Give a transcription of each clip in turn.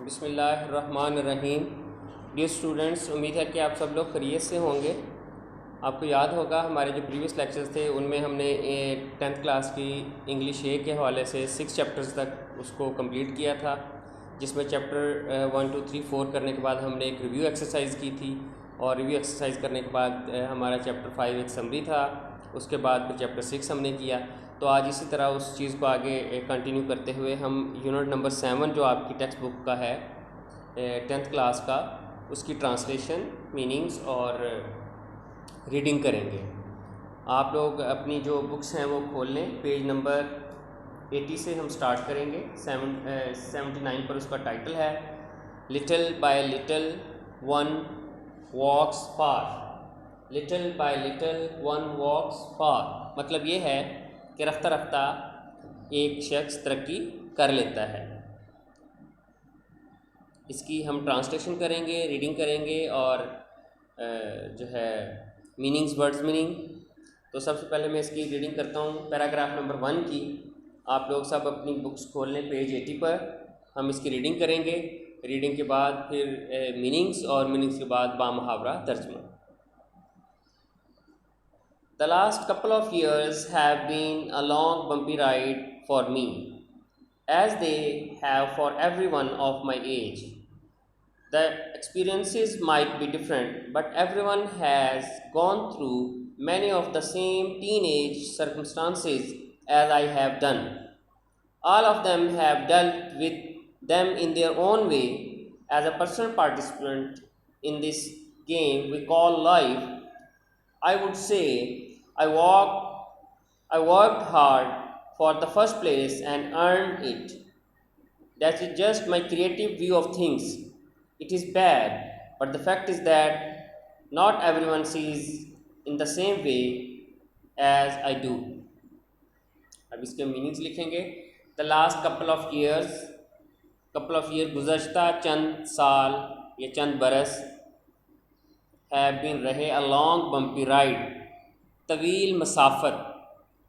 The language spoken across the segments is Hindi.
बिस्मिल्लाहिर्रहमानिर्रहीम। डियर स्टूडेंट्स, उम्मीद है कि आप सब लोग खैरियत से होंगे। आपको याद होगा हमारे जो प्रीवियस लेक्चर्स थे उनमें हमने 10th क्लास की इंग्लिश ए के हवाले से 6 चैप्टर्स तक उसको कंप्लीट किया था, जिसमें चैप्टर 1 2 3 4 करने के बाद हमने एक रिव्यू एक्सरसाइज की थी, और रिव्यू एक्सरसाइज करने के बाद हमारा चैप्टर 5 एक समरी था। उसके बाद फिर चैप्टर 6 हमने किया। तो आज इसी तरह उस चीज़ को आगे कंटिन्यू करते हुए हम यूनिट नंबर 7 जो आपकी टेक्स्ट बुक का है 10th क्लास का, उसकी ट्रांसलेशन, मीनिंग्स और रीडिंग करेंगे। आप लोग अपनी जो बुक्स हैं वो खोल लें। पेज नंबर 80 से हम स्टार्ट करेंगे। 79 पर उसका टाइटल है little by little one walks far. Little by little one walks far मतलब ये है कि रफ्ता रफ्ता एक शख्स तरक्की कर लेता है। इसकी हम ट्रांसलेशन करेंगे, रीडिंग करेंगे और जो है मीनिंग्स, वर्ड्स मीनिंग। तो सबसे पहले मैं इसकी रीडिंग करता हूँ पैराग्राफ नंबर 1 की। आप लोग सब अपनी बुक्स खोल लें पेज 80 पर। हम इसकी रीडिंग करेंगे। रीडिंग के बाद फिर मीनिंग्स और मीनिंग्स के बाद बामुहावरा तर्जमा। The last couple of years have been a long bumpy ride for me, as they have for everyone of my age. The experiences might be different, but everyone has gone through many of the same teenage circumstances as I have done. All of them have dealt with them in their own way. As a personal participant in this game we call life, I would say I worked hard for the first place and earned it. That is just my creative view of things. It is bad, but the fact is that not everyone sees in the same way as I do. अब इसके मीनिंग्स लिखेंगे। The last couple of year गुज़श्ता चंद साल या चंद बरस, हैव बीन रहे अ लॉन्ग बम्पी राइड, तवील मसाफत,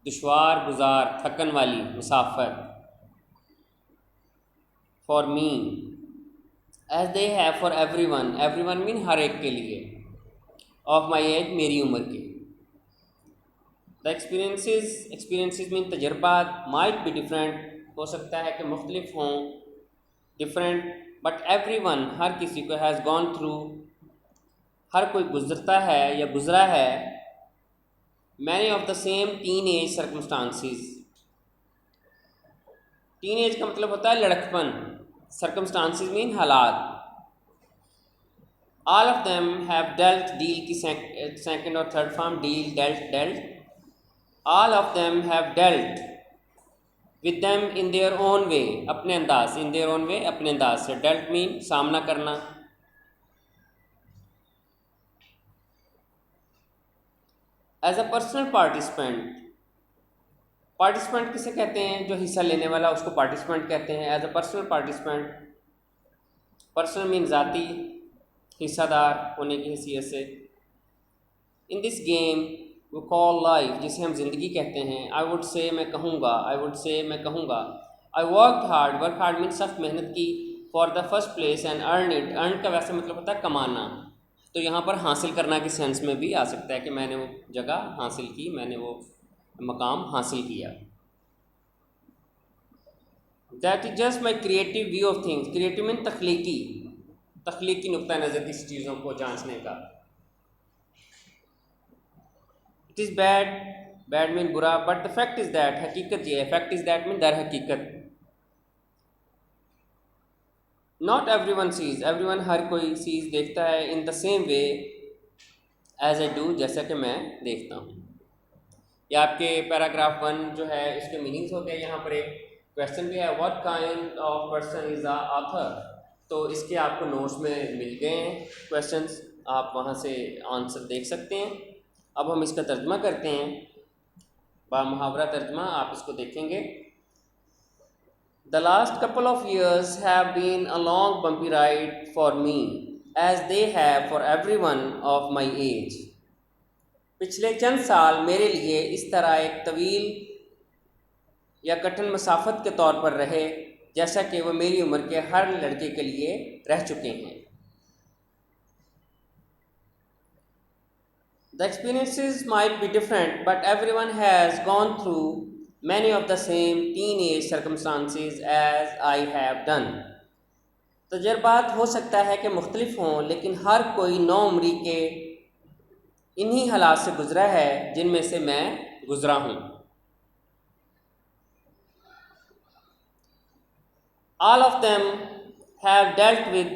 दुशवार गुजार, थकन वाली मुसाफत, for me as they have for every one mean हर एक के लिए, ऑफ माई एज मेरी उम्र के। द एक्सपीरियंसेस मीन तजर्बात, माइट बी डिफरेंट हो सकता है कि मुख्तलिफ हों, डिफरेंट, बट एवरी वन हर किसी को, हैज़ गॉन थ्रू हर कोई गुजरता है या गुजरा है, many of the same teen age circumstances. Teen age का मतलब होता है लड़कपन, सर्कमस्टांसिस मीन हालात। All of them have dealt, deal की सेकंड और third form, deal, dealt, dealt. All of them have dealt with them in their own way, अपने अंदाज, इन देयर ओन वे अपने अंदाज से। डेल्ट मीन सामना करना। As a personal participant, participant किसे कहते हैं? जो हिस्सा लेने वाला, उसको पार्टिसिपेंट कहते हैं। As a personal participant, personal mean ज़ाती, हिस्सादार होने की हैसियत से। इन दिस गेम वो कॉल लाइफ, जिसे हम ज़िंदगी कहते हैं। आई वुड से मैं कहूँगा, आई वुड से मैं कहूँगा। आई वर्क हार्ड मीन सख्त मेहनत की, for the first place and earn it. Earn का वैसे मतलब होता है कमाना, तो यहाँ पर हासिल करना के सेंस में भी आ सकता है कि मैंने वो जगह हासिल की, मैंने वो मकाम हासिल किया। That is just my creative view of things. Creative mean तख्लीकी नुक्ता नज़र किसी चीज़ों को जांचने का। इट इज़ बैड मीन बुरा, but the fact is that, हकीकत ये है। फैक्ट इज़ दैट मीन दर हकीकत। Not every one sees, every one हर कोई सीज देखता है, in the same way as I do, जैसा कि मैं देखता हूँ। या आपके पैराग्राफ 1 जो है इसके मीनिंग्स होते हैं। यहाँ पर एक क्वेश्चन भी है, what kind of person is a author. तो इसके आपको नोट्स में मिल गए हैं क्वेश्चंस, आप वहाँ से आंसर देख सकते हैं। अब हम इसका तर्जमा करते हैं, बामुहावरा तर्जमा आप इसको देखेंगे। The last couple of years have been a long bumpy ride for me, as they have for every one of my age. पिछले चंद साल मेरे लिए इस तरह एक तवील या कठिन मसाफत के तौर पर रहे, जैसा कि वो मेरी उम्र के हर लड़के के लिए रह चुके हैं। The experiences might be different, but everyone has gone through many of the same teenage circumstances as I have done. तजर्बात हो सकता है कि मुख्तलिफ हों, लेकिन हर कोई नौउम्री के इन्हीं हालात से गुज़रा है जिनमें से मैं गुज़रा हूँ। All of them have dealt with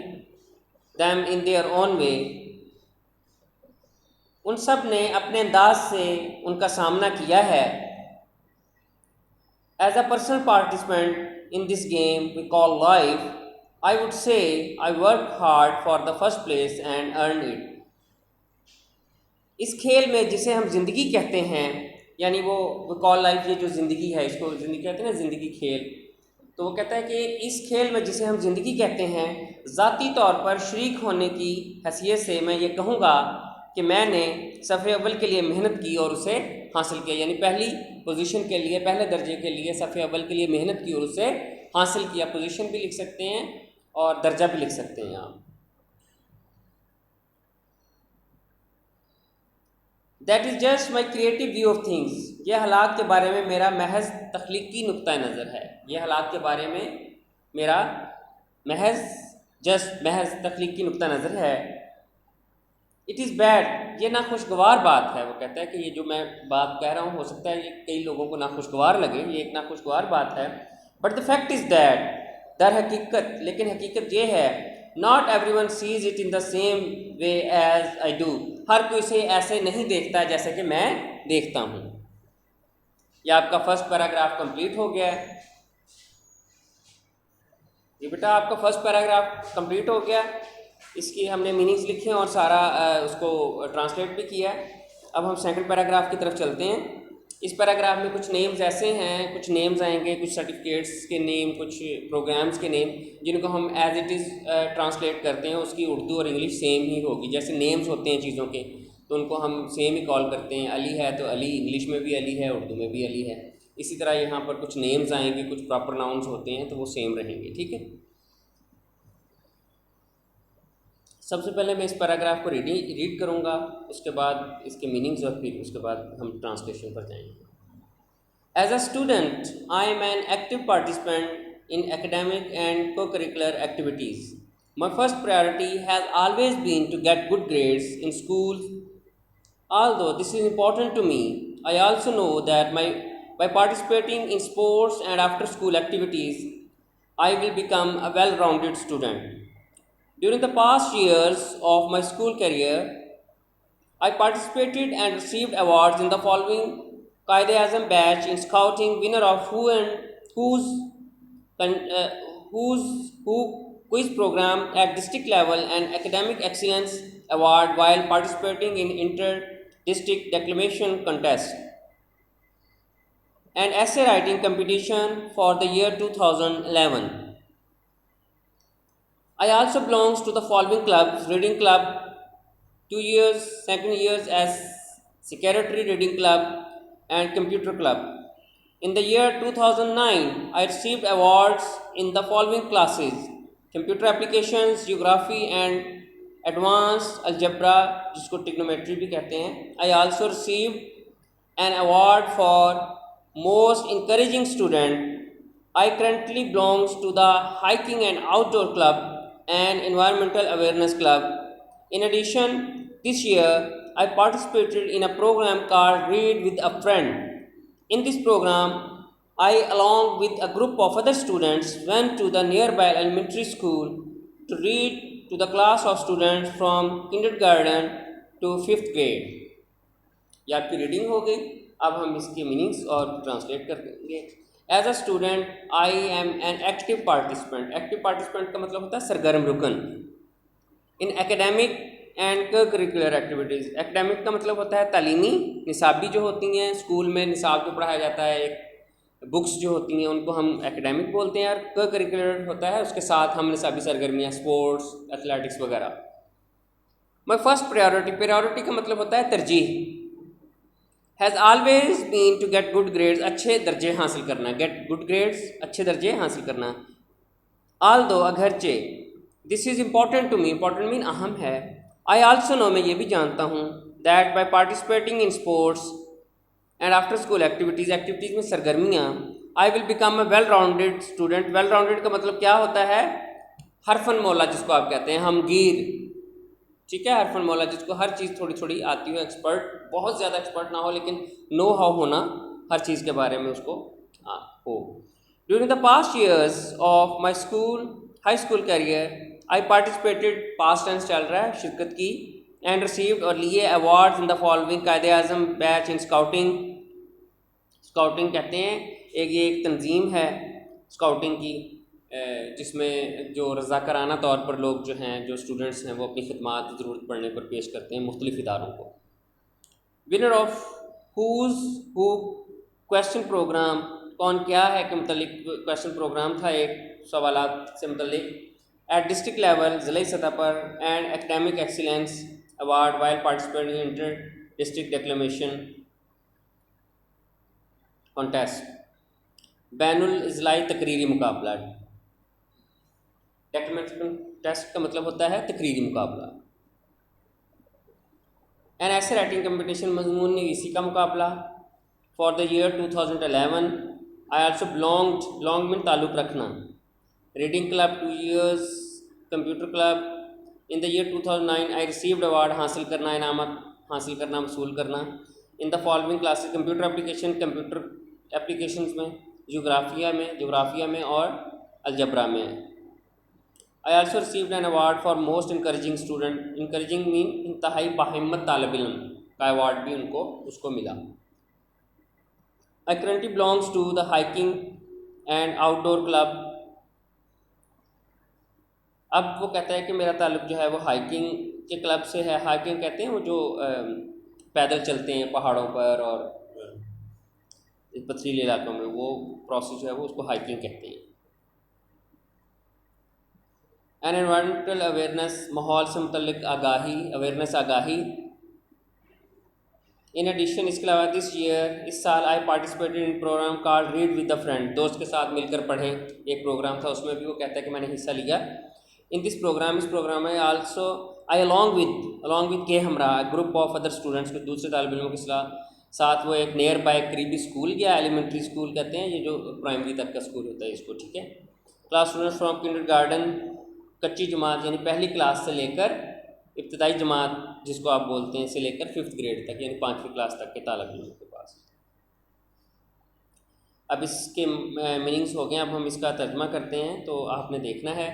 them in their own way. उन सब ने अपने अंदाज से उनका सामना किया है। As a personal participant in this game we call life, I would say I worked hard for the first place and earned it. इस खेल में जिसे हम ज़िंदगी कहते हैं, यानी वो कॉल लाइफ, ये जो ज़िंदगी है इसको ज़िंदगी कहते हैं ना, ज़िंदगी खेल। तो वो कहता है कि इस खेल में जिसे हम ज़िंदगी कहते हैं, ज़ाती तौर पर शरीक होने की हैसियत से मैं ये कहूँगा कि मैंने सफ़े अव्वल के लिए मेहनत की और उसे हासिल किया। यानी पहली पोजीशन के लिए, पहले दर्जे के लिए सफ़े अव्वल के लिए मेहनत की और उसे हासिल किया। पोजीशन भी लिख सकते हैं और दर्जा भी लिख सकते हैं आप। That is just my creative view of things. ये हालात के बारे में मेरा महज तख्लीकी नुक्ता नज़र है। ये हालात के बारे में मेरा महज तख्लीकी नुक्ता नज़र है। इट इज़ बैड, ये नाखुशगवार बात है। वो कहता है कि ये जो मैं बात कह रहा हूँ हो सकता है ये कई लोगों को नाखुशगवार लगे, ये एक नाखुशगवार बात है। But the fact is that, दर हकीकत, लेकिन हकीकत ये है, not every one sees it in the same way as I do. हर कोई इसे ऐसे नहीं देखता जैसे कि मैं देखता हूँ। यह आपका फर्स्ट पैराग्राफ कंप्लीट हो गया है। ये बेटा आपका फर्स्ट पैराग्राफ कंप्लीट हो गया। इसकी हमने मीनिंग्स लिखे हैं और सारा उसको ट्रांसलेट भी किया है। अब हम सेकंड पैराग्राफ की तरफ चलते हैं। इस पैराग्राफ में कुछ नेम्स ऐसे हैं, कुछ नेम्स आएंगे, कुछ सर्टिफिकेट्स के नेम, कुछ प्रोग्राम्स के नेम, जिनको हम एज इट इज़ ट्रांसलेट करते हैं। उसकी उर्दू और इंग्लिश सेम ही होगी। जैसे नेम्स होते हैं चीज़ों के, तो उनको हम सेम ही कॉल करते हैं। अली है तो अली, इंग्लिश में भी अली है, उर्दू में भी अली है। इसी तरह यहाँ पर कुछ नेम्स आएंगे, कुछ प्रॉपर नाउन्स होते हैं, तो वो सेम रहेंगे। ठीक है, सबसे पहले मैं इस पैराग्राफ को रीड करूँगा, उसके बाद इसके मीनिंग्स और फिर उसके बाद हम ट्रांसलेशन पर जाएंगे। As a student I am an active participant in academic and co curricular activities. My first priority has always been to get good grades in school. Although this is important to me, I also know that by participating in sports and after school activities, I will become a well-rounded student. During the past years of my school career, I participated and received awards in the following: Qaid-e-Azam batch in scouting, winner of whose quiz program at district level, and academic excellence award while participating in inter-district declamation contest and essay writing competition for the year 2011. I also belongs to the following clubs: Reading Club 2 years, second years as Secretary Reading Club and Computer Club. In the year 2009, I received awards in the following classes: Computer Applications, Geography and Advanced Algebra, जिसको Trigonometry भी कहते हैं. I also received an award for Most Encouraging Student. I currently belongs to the Hiking and Outdoor Club and Environmental Awareness Club. In addition, this year I participated in a program called Read with a Friend. In this program, I, along with a group of other students, went to the nearby elementary school to read to the class of students from kindergarten to 5th grade. ये आपकी रीडिंग हो गई। अब हम इसके मीनिंग्स और ट्रांसलेट कर देंगे। As a student I am an active participant. Active participant का मतलब होता है सरगर्म रुकन। In academic and curricular activities. Academic का मतलब होता है तालीमी, निसाबी जो होती हैं स्कूल में निसाब जो पढ़ाया जाता है, एक बुक्स जो होती हैं उनको हम एकेडमिक बोलते हैं। और करिकुलर होता है उसके साथ हम निसाबी सरगर्मियाँ, स्पोर्ट्स, एथलेटिक्स वगैरह। माई फर्स्ट प्रायोरिटी का मतलब होता है तरजीह। Has always been to get good grades, अच्छे दर्जे हासिल करना। गेट गुड ग्रेड्स, अच्छे दर्जे हासिल करना। although अगरचे, this is important to me, important mean अहम है, आई आल्सो नो मैं ये भी जानता हूँ, that by participating in sports and after school activities, activities में सरगर्मियाँ, I will become a well rounded student. Well rounded का मतलब क्या होता है? हरफन मौला जिसको आप कहते हैं, हमगीर, ठीक है, हरफन मौला जिसको हर चीज़ थोड़ी थोड़ी आती हो, एक्सपर्ट, बहुत ज़्यादा एक्सपर्ट ना हो लेकिन नो हाउ होना, हर चीज़ के बारे में उसको हो। During the past years of my school high school career I participated, past tense चल रहा है, शिरकत की, एंड रिसीव्ड और लिए अवार्ड्स इन द फॉलोइंग, कायदे Azam badge in scouting. Scouting कहते हैं एक तंजीम है स्काउटिंग की, जिसमें जो रज़ाकाराना तौर पर लोग जो हैं, जो स्टूडेंट्स हैं, वो अपनी खिदमात ज़रूरत पड़ने पर पेश करते हैं मुख्तलिफ़ इदारों को। Winner of who question program, कौन क्या है के मतलब क्वेश्चन प्रोग्राम था एक सवालात से मतलब एट डिस्ट्रिक्ट लेवल, ज़िले सतह पर, and academic excellence award while participating inter district declamation contest, बैनुल इज़लाई तकरीरी मुकाबला। डेक्लेमेशन टेस्ट का मतलब होता है तकरीरी मुकाबला। एन ऐसे राइटिंग कंपटीशन, मजमून नवीसी का मुकाबला। For the year 2011 I also belong में ताल्लुक़ रखना, reading club 2 years, computer club. In the year 2009 I received award, हासिल करना, इनामत हासिल करना, वसूल करना। In the following classes, computer application, computer applications में, जोग्राफिया में और अलजबरा में। I also received an award for most encouraging student, encouraging mean इंतहाई बाहिम्मत तालिब इल्म का अवार्ड भी उसको मिला। I currently belongs to the hiking and outdoor club. अब वो कहता है कि मेरा ताल्लुक जो है वो हाइकिंग के क्लब से है। हाइकिंग कहते हैं वो जो पैदल चलते हैं पहाड़ों पर और पथरीले इलाकों में, वो प्रोसेस जो है वो उसको हाइकिंग कहते हैं। एन एनवायरमेंटल अवेयरनेस, माहौल से मुतल्लिक आगाही, अवेयरनेस आगाही। इन एडिशन, इसके अलावा दिस ईयर, इस साल, I participated in program called read with the friend, दोस्त के साथ मिलकर पढ़ें, एक प्रोग्राम था, उसमें भी वो कहता है कि मैंने हिस्सा लिया। इन दिस प्रोग्राम, इस प्रोग्राम में आल्सो आई अलॉन्ग विद के हमरा ग्रुप ऑफ अदर स्टूडेंट्स, के दूसरे तालिब इल्मों के साथ वो एक नियर बाय करीबी स्कूल या एलिमेंट्री स्कूल कहते हैं, ये जो प्राइमरी तक का स्कूल होता है इसको, ठीक है। क्लास स्टूडेंट्स फ्रॉम किंडरगार्टन, कच्ची जमात यानी पहली क्लास से लेकर इब्तदाई जमात जिसको आप बोलते हैं, से लेकर 5th ग्रेड तक यानी 5वीं क्लास तक के तालिब इल्मों के पास। अब इसके मीनिंग्स हो गए, अब हम इसका तर्जमा करते हैं, तो आपने देखना है,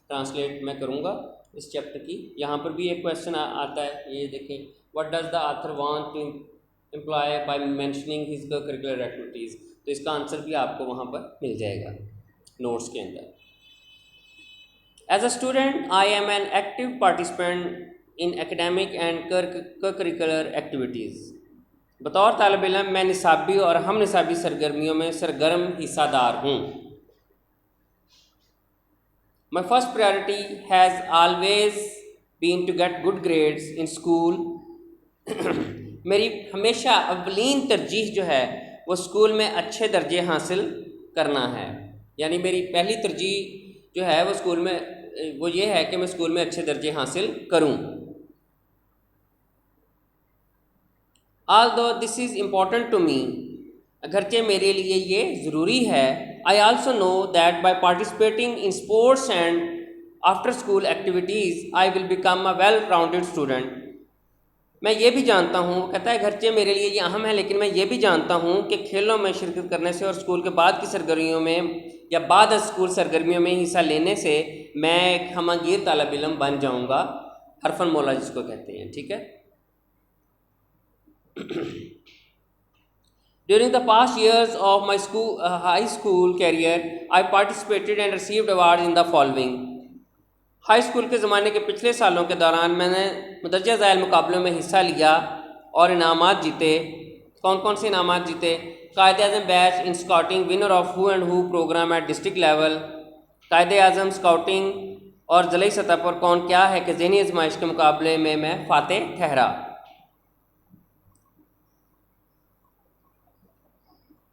ट्रांसलेट मैं करूँगा इस चैप्टर की। यहाँ पर भी एक क्वेश्चन आता है, ये देखें, what does the author want to employ by mentioning his curricular activities, तो इसका आंसर भी आपको वहाँ पर मिल जाएगा नोट्स के अंदर। As a student I am an active participant in academic and curricular activities, बतौर तालिब इल्म मैं निसाबी और हम निसाबी सरगर्मियों में सरगर्म हिस्सादार हूँ। My first priority has always been to get good grades in school मेरी हमेशा अवलीन तरजीह जो है वो स्कूल में अच्छे दर्जे हासिल करना है, यानी मेरी पहली तरजीह जो है वो स्कूल में वो ये है कि मैं स्कूल में अच्छे दर्जे हासिल करूं। although this is important to me, अगरचे मेरे लिए ये ज़रूरी है। I also know that by participating in sports and after school activities I will become a well rounded student, मैं ये भी जानता हूँ, कहता है घरचे मेरे लिए ये अहम है, लेकिन मैं ये भी जानता हूँ कि खेलों में शिरकत करने से और स्कूल के बाद की सरगर्मियों में या बाद स्कूल सरगर्मियों में हिस्सा लेने से मैं एक हमगीर तालिब इल्म बन जाऊँगा, हरफन मौला जिसको कहते हैं, ठीक है। During the past years of my high school career, I participated and received awards in the following. High school के ज़माने के पिछले सालों के दौरान मैंने मदरजा ज़ैल मुकाबलों में हिस्सा लिया और इनामात जीते। कौन कौन से इनामात जीते? Quaid Azam badge in scouting, winner of हु program at district level, Quaid Azam scouting और ज़िले सतह पर कौन क्या है कि ज़हनी आजमाइश के मुकाबले में मैं फ़ातेह ठहरा।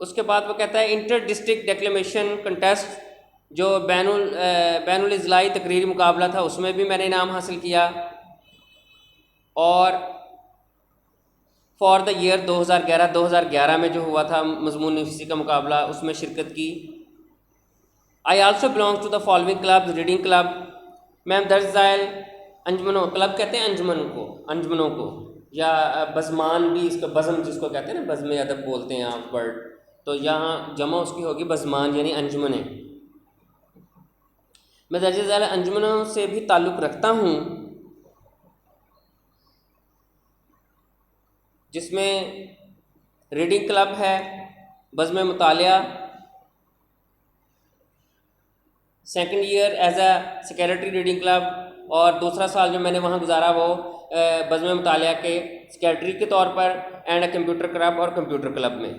उसके बाद वो कहता है इंटर डिस्ट्रिक्ट डिक्लेमेशन कंटेस्ट, जो बैनुल इज़लाई तकरीरी मुकाबला था उसमें भी मैंने इनाम हासिल किया। और फॉर द ईयर 2011 में जो हुआ था मजमून नफीसी का मुकाबला, उसमें शिरकत की। I also belong to the following club, reading club. मैम दर्ज ज़ाइल अंजमनों, क्लब कहते हैं अंजमनों को या बज़मान भी, इसका बज़म जिसको कहते हैं ना, बज़म अदब बोलते हैं आप वर्ड, तो यहाँ जमा उसकी होगी बज़मान यानी अंजमनें। मैं दर्ज ज़ाइल अंजमनों से भी ताल्लुक़ रखता हूँ, जिसमें रीडिंग क्लब है, बज़्म मुतालिया, second year as a secretary reading club, और दूसरा साल जो मैंने वहाँ गुजारा वो बज़्म मुतालिया के सेक्रेटरी के तौर पर, एंड कंप्यूटर क्लब और कंप्यूटर क्लब में।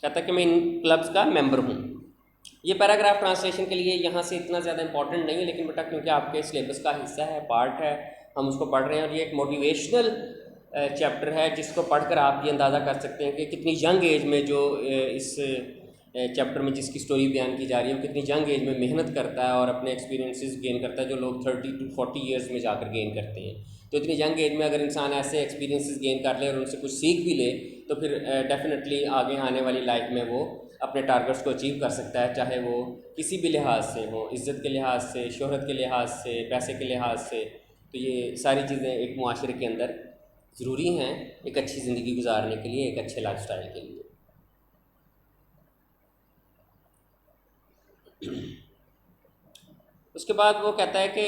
कहता है कि मैं इन क्लब्स का मेंबर हूँ। ये पैराग्राफ ट्रांसलेशन के लिए यहाँ से इतना ज़्यादा इंपॉर्टेंट नहीं है, लेकिन बेटा क्योंकि आपके सिलेबस का हिस्सा है, पार्ट है, हम उसको पढ़ रहे हैं। और ये एक मोटिवेशनल चैप्टर है जिसको पढ़कर आप ये अंदाज़ा कर सकते हैं कि कितनी यंग एज में जो इस चैप्टर में जिसकी स्टोरी बयान की जा रही है वो कितनी यंग एज में मेहनत करता है और अपने एक्सपीरियंसेस गेन करता है, जो लोग 30 to 40 ईयर्स में जाकर गेन करते हैं। तो इतनी यंग एज में अगर इंसान ऐसे एक्सपीरियंसेस गेन कर ले और उनसे कुछ सीख भी ले, तो फिर डेफिनेटली आगे आने वाली लाइफ में वो अपने टारगेट्स को अचीव कर सकता है, चाहे वो किसी भी लिहाज से हो, इज़्ज़त के लिहाज से, शोहरत के लिहाज से, पैसे के लिहाज से। तो ये सारी चीज़ें एक मुआशरे के अंदर ज़रूरी हैं एक अच्छी ज़िंदगी गुजारने के लिए, एक अच्छे लाइफस्टाइल के लिए। उसके बाद वो कहता है कि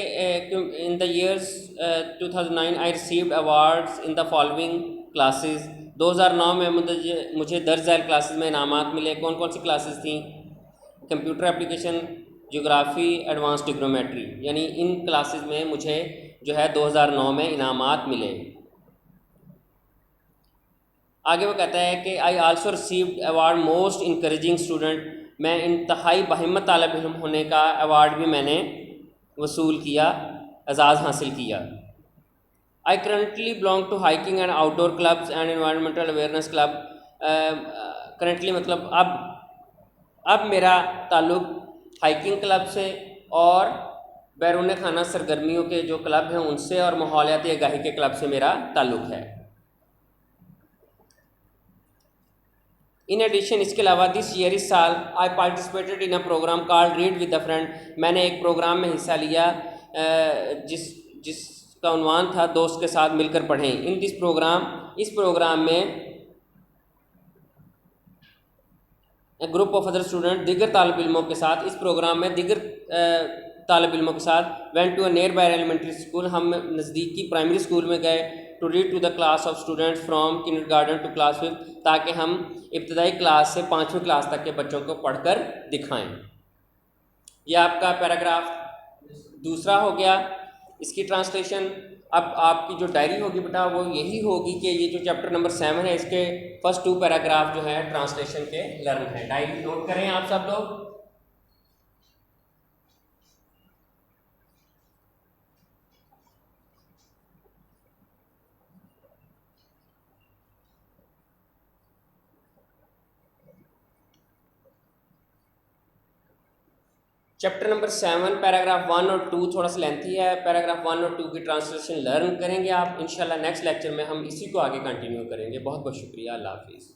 in the years 2009 I received awards in the following classes. 2009 में मुझे दर्ज ज़ैल क्लासेस में इनामात मिले। कौन कौन सी क्लासेस थी? Computer application, geography, advance trigonometry. यानी इन क्लासेस में मुझे जो है 2009 में इनामात मिले। आगे वो कहता है कि I also received award most encouraging student. मैं इंतहाई बाहिम्मत तालिब इल्म होने का अवार्ड भी मैंने वसूल किया, एजाज़ हासिल किया। I currently belong to hiking and outdoor clubs and environmental awareness club. Currently मतलब अब मेरा ताल्लुक़ हाइकिंग क्लब से और बैरून खाना सरगर्मियों के जो क्लब हैं उनसे और माहौलियाती आगाही के क्लब से मेरा ताल्लुक़ है। इन एडिशन, इसके अलावा दिस ईयर, इस साल, I participated in a program called read with the friend. मैंने एक प्रोग्राम में हिस्सा लिया जिसका उन्वान था दोस्त के साथ मिलकर पढ़ें। इन दिस प्रोग्राम, इस प्रोग्राम में ग्रुप ऑफ अदर स्टूडेंट, दीगर तालिब इल्मों के साथ, इस प्रोग्राम में दीगर तालिब इल्मों के साथ went to a nearby elementary school, हम नज़दीकी प्राइमरी स्कूल में गए, to read to the class of students from kindergarten to class 5, ताकि हम इब्तदाई क्लास से 5वीं क्लास तक के बच्चों को पढ़कर दिखाएं। यह आपका पैराग्राफ दूसरा हो गया। इसकी ट्रांसलेशन अब आपकी जो डायरी होगी बेटा वो यही होगी कि ये जो चैप्टर नंबर 7 है इसके फर्स्ट 2 पैराग्राफ जो है ट्रांसलेशन के लर्न है। डायरी नोट करें आप सब लोग। चैप्टर नंबर 7 पैराग्राफ 1 और 2 थोड़ा सा लेंथी है। पैराग्राफ 1 और 2 की ट्रांसलेशन लर्न करेंगे आप। इंशाल्लाह नेक्स्ट लेक्चर में हम इसी को आगे कंटिन्यू करेंगे। बहुत बहुत शुक्रिया। अल्लाह हाफिज़।